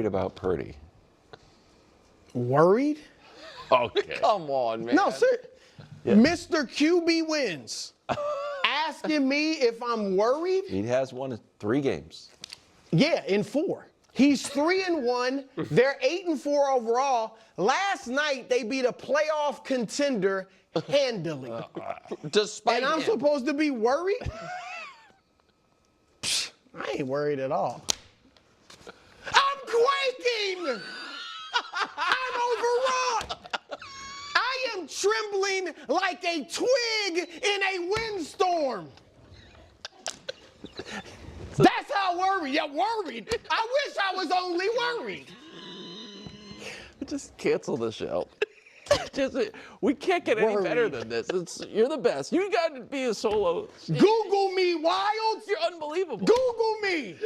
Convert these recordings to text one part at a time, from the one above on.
about Purdy? Worried? Okay. Come on, man. No, sir. Yeah. Mr. QB wins. Asking me if I'm worried? He has won 3 games. Yeah, in 4. He's 3-1. They're 8-4 overall. Last night they beat a playoff contender handily. Despite And I'm him. supposed to be worried? I ain't worried at all. I'm quaking! I'm overwrought! I am trembling like a twig in a windstorm. That's how worried. Yeah, worried. I wish I was only worried. Just cancel the show. We can't get any better than this. You're the best. You got to be a solo. Google me, Wild. You're unbelievable. Google me.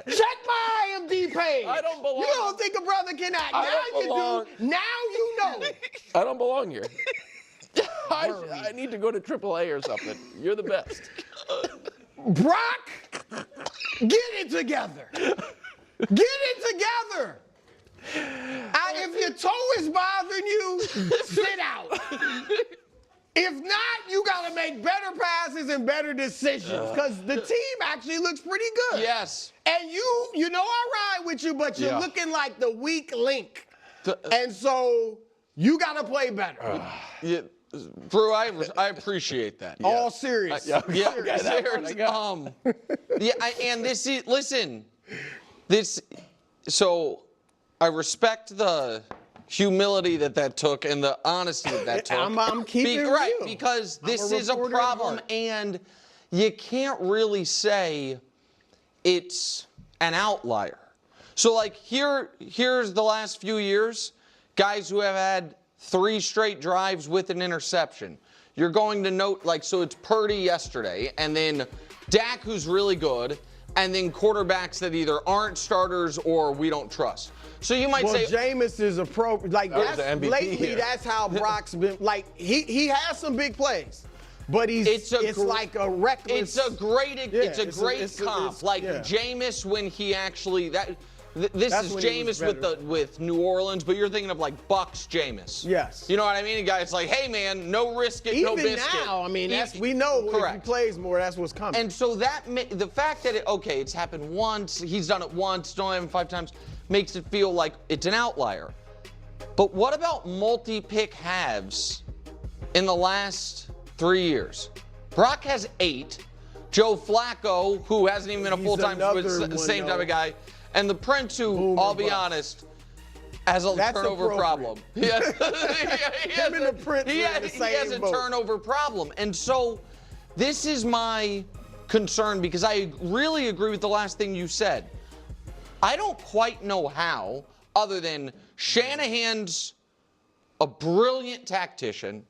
Check my IMDb page. I don't belong. You don't think a brother can act. I Now don't belong. you do. Now you know. I don't belong here. I need to go to AAA or something. You're the best. Brock, get it together. Get it together. If your toe is bothering you, sit out. If not, you got to make better passes and better decisions because the team actually looks pretty good. Yes. And you know I ride with you, but you're looking like the weak link. And so you got to play better. Yeah, Drew, I appreciate that. All serious. Yeah, Serious. and this is, listen, so I respect the humility that took and the honesty that took. I'm keeping it right, real. because this is a reporter at problem, heart. and you can't really say it's an outlier. So, like, here's the last few years, guys who have had 3 straight drives with an interception. You're going to note, like, so it's Purdy yesterday, and then Dak, who's really good, and then quarterbacks that either aren't starters or we don't trust. So you might say Jameis is a pro. Like was the MVP lately, here. that's how Brock's been. Like he has some big plays, but it's like a reckless. It's a great comp. Yeah. Jameis when he actually This That's is when he was Jameis with New Orleans, but you're thinking of like Bucks Jameis. Yes. You know what I mean? A guy, it's like, hey man, no risk it, no Even biscuit. now, I mean, we know if he Correct. plays more, that's what's coming. And so the fact that it's happened once, he's done it once, don't have him 5 times, makes it feel like it's an outlier. But what about multi-pick halves in the last 3 years? Brock has 8. Joe Flacco, who hasn't even been a full-time, the same type of guy. And the Prince, who, I'll be honest, has a turnover problem. He has a turnover problem. And so this is my concern because I really agree with the last thing you said. I don't quite know how, other than Shanahan's a brilliant tactician.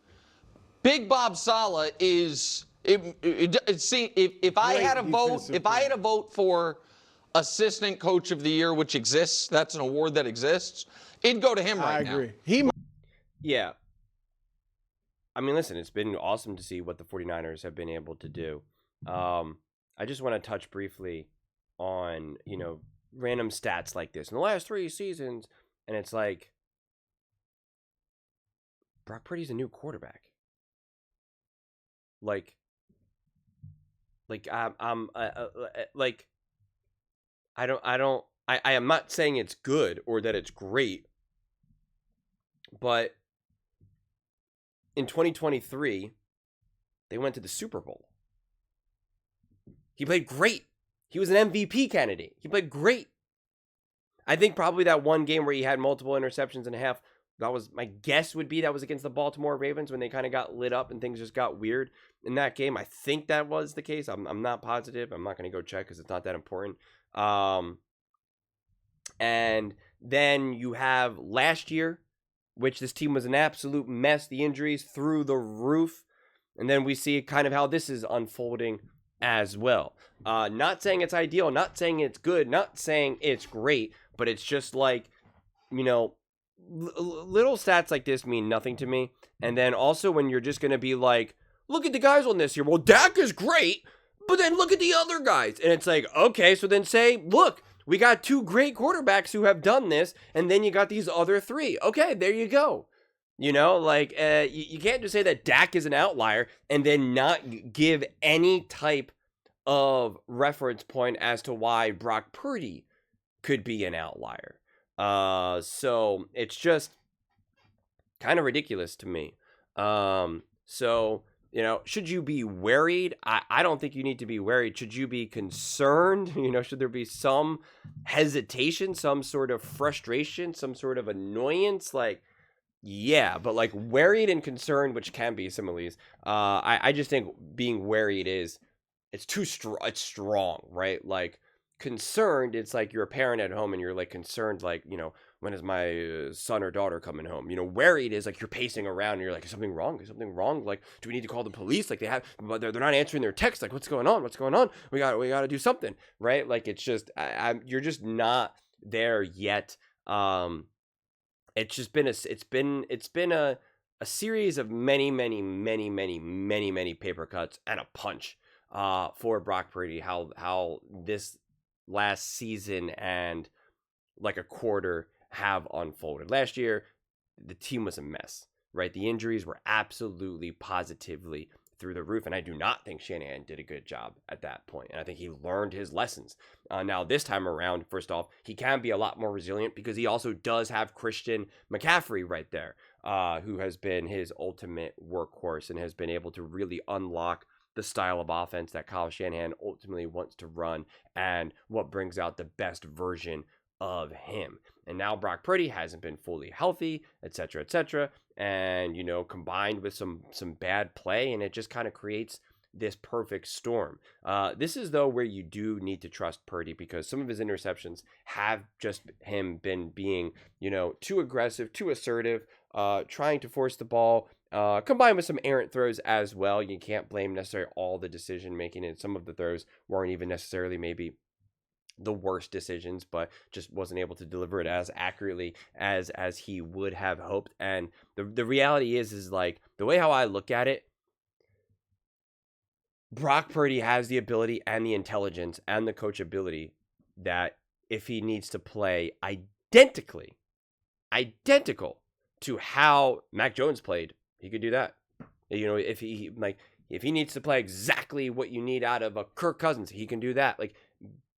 Big Bob Saleh is, if I had a vote for Assistant Coach of the Year, which exists, that's an award that exists, it'd go to him right now. I agree. Yeah. I mean, listen, it's been awesome to see what the 49ers have been able to do. I just want to touch briefly on, random stats like this. In the last 3 seasons, and it's like, Brock Purdy's a new quarterback. I am not saying it's good or that it's great, but in 2023, they went to the Super Bowl. He played great. He was an MVP candidate. He played great. I think probably that one game where he had multiple interceptions and a half, that was, my guess would be that was against the Baltimore Ravens when they kind of got lit up and things just got weird in that game. I think that was the case. I'm not positive. I'm not going to go check because it's not that important. And then you have last year, which this team was an absolute mess. The injuries through the roof. And then we see kind of how this is unfolding as well. Not saying it's ideal, not saying it's good, not saying it's great, but it's just like, little stats like this mean nothing to me. And then also when you're just going to be like, look at the guys on this here. Well, Dak is great, but then look at the other guys. And it's like, okay, so then say, look, We got 2 great quarterbacks who have done this, and then you got these other 3. Okay, there you go. You know, like, you can't just say that Dak is an outlier and then not give any type of reference point as to why Brock Purdy could be an outlier. So it's just kind of ridiculous to me. So, you know, should you be worried? I don't think you need to be worried. Should you be concerned? You know, should there be some hesitation, some sort of frustration, some sort of annoyance? Like, yeah, but like worried and concerned, which can be similes. I just think being worried it's too strong. It's strong, right? Like concerned, it's like you're a parent at home and you're like concerned, like, you know, when is my son or daughter coming home? You know, worried is like you're pacing around and you're like, is something wrong? Is something wrong? Like, do we need to call the police? Like they're not answering their text. Like, what's going on? What's going on? We got to do something, right? Like, it's just, you're just not there yet. It's just been a series of many paper cuts and a punch for Brock Purdy. How this last season and like a quarter have unfolded. Last year, the team was a mess, right? The injuries were absolutely positively through the roof, and I do not think Shanahan did a good job at that point, and I think he learned his lessons. Now, this time around, first off, he can be a lot more resilient because he also does have Christian McCaffrey right there, who has been his ultimate workhorse and has been able to really unlock the style of offense that Kyle Shanahan ultimately wants to run and what brings out the best version of him. And now Brock Purdy hasn't been fully healthy, etc., and, you know, combined with some bad play, and it just kind of creates this perfect storm. This is, though, where you do need to trust Purdy because some of his interceptions have just him been being, you know, too aggressive, too assertive, trying to force the ball, combined with some errant throws as well. You can't blame necessarily all the decision making, and some of the throws weren't even necessarily maybe the worst decisions, but just wasn't able to deliver it as accurately as he would have hoped. And the reality is like the way how I look at it, Brock Purdy has the ability and the intelligence and the coachability that if he needs to play identical to how Mac Jones played, he could do that. You know, if he needs to play exactly what you need out of a Kirk Cousins, he can do that. Like,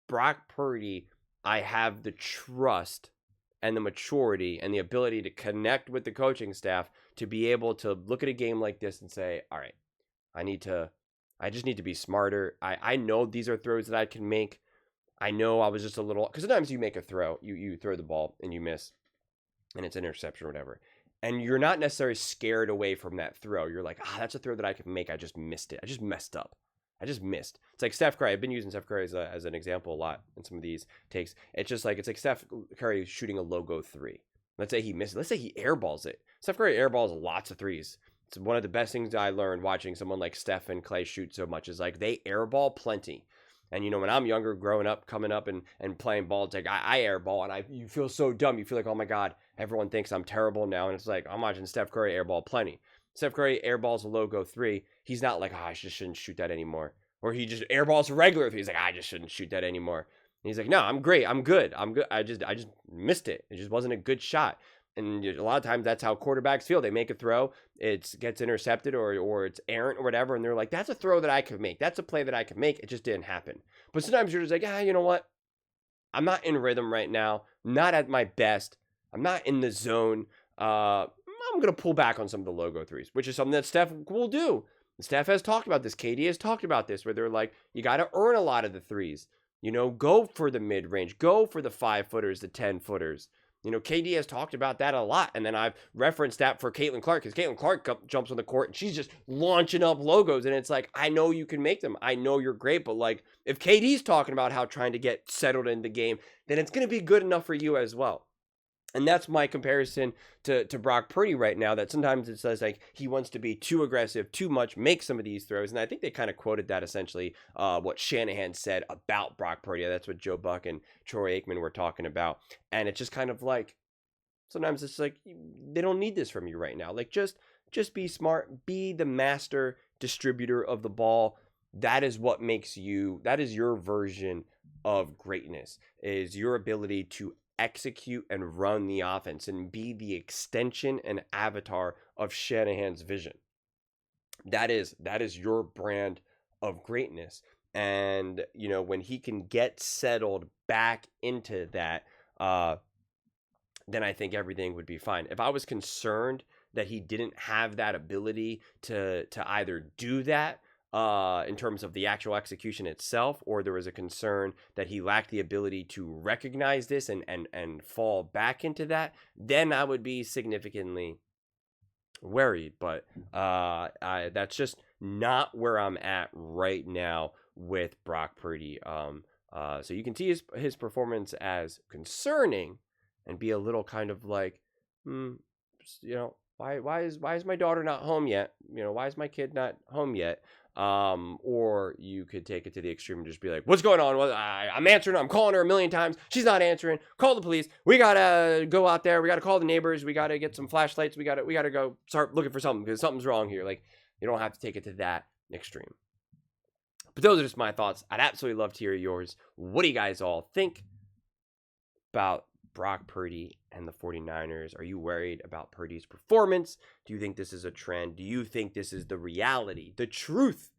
Brock Purdy, I have the trust and the maturity and the ability to connect with the coaching staff to be able to look at a game like this and say, all right, I just need to be smarter. I know these are throws that I can make. I know I was just a little, because sometimes you make a throw, you throw the ball and you miss and it's an interception or whatever. And you're not necessarily scared away from that throw. You're like, that's a throw that I can make. I just missed it. I just messed up. It's like Steph Curry. I've been using Steph Curry as an example a lot in some of these takes. It's like Steph Curry shooting a logo 3. Let's say he misses. Let's say he airballs it. Steph Curry airballs lots of threes. It's one of the best things I learned watching someone like Steph and Clay shoot so much is like they airball plenty. And, you know, when I'm younger, growing up, coming up and playing ball, it's like I airball and you feel so dumb. You feel like, oh my God, everyone thinks I'm terrible now. And it's like, I'm watching Steph Curry airball plenty. Steph Curry airballs a logo 3. He's not like, I just shouldn't shoot that anymore. Or he just airballs a regular 3. He's like, I just shouldn't shoot that anymore. And he's like, no, I'm great. I'm good. I just missed it. It just wasn't a good shot. And a lot of times that's how quarterbacks feel. They make a throw, it gets intercepted or it's errant or whatever. And they're like, that's a throw that I could make. That's a play that I could make. It just didn't happen. But sometimes you're just like, you know what? I'm not in rhythm right now. Not at my best. I'm not in the zone. I'm going to pull back on some of the logo 3s, which is something that Steph will do. Steph has talked about this. KD has talked about this, where they're like, you got to earn a lot of the 3s. You know, go for the mid-range. Go for the 5-footers, the 10-footers. You know, KD has talked about that a lot. And then I've referenced that for Caitlin Clark, because Caitlin Clark jumps on the court and she's just launching up logos. And it's like, I know you can make them. I know you're great. But like, if KD's talking about how trying to get settled in the game, then it's going to be good enough for you as well. And that's my comparison to Brock Purdy right now, that sometimes it says like he wants to be too aggressive, too much, make some of these throws. And I think they kind of quoted that essentially what Shanahan said about Brock Purdy. That's what Joe Buck and Troy Aikman were talking about. And it's just kind of like, sometimes it's like, they don't need this from you right now. Like, just be smart, be the master distributor of the ball. That is what makes you, that is your version of greatness is your ability to execute and run the offense and be the extension and avatar of Shanahan's vision. That is your brand of greatness. And, you know, when he can get settled back into that, then I think everything would be fine. If I was concerned that he didn't have that ability to either do that in terms of the actual execution itself, or there was a concern that he lacked the ability to recognize this and fall back into that, then I would be significantly worried. But that's just not where I'm at right now with Brock Purdy. So you can see his performance as concerning and be a little kind of like, you know, why is my daughter not home yet? You know, why is my kid not home yet? Or you could take it to the extreme and just be like, what's going on? Well, I'm answering. I'm calling her a million times. She's not answering. Call the police. We gotta go out there. We gotta call the neighbors. We gotta get some flashlights. We gotta go start looking for something because something's wrong here. Like, you don't have to take it to that extreme. But those are just my thoughts. I'd absolutely love to hear yours. What do you guys all think about Brock Purdy and the 49ers? Are you worried about Purdy's performance? Do you think this is a trend? Do you think this is the reality, the truth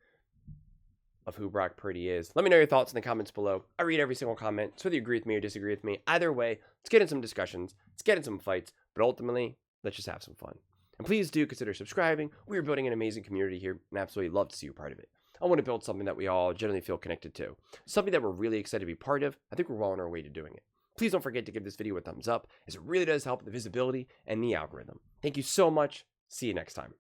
of who Brock Purdy is? Let me know your thoughts in the comments below. I read every single comment, so whether you agree with me or disagree with me, either way, let's get in some discussions, let's get in some fights, but ultimately, let's just have some fun. And please do consider subscribing. We are building an amazing community here, and absolutely love to see you part of it. I want to build something that we all generally feel connected to, something that we're really excited to be part of. I think we're well on our way to doing it. Please don't forget to give this video a thumbs up, as it really does help the visibility and the algorithm. Thank you so much. See you next time.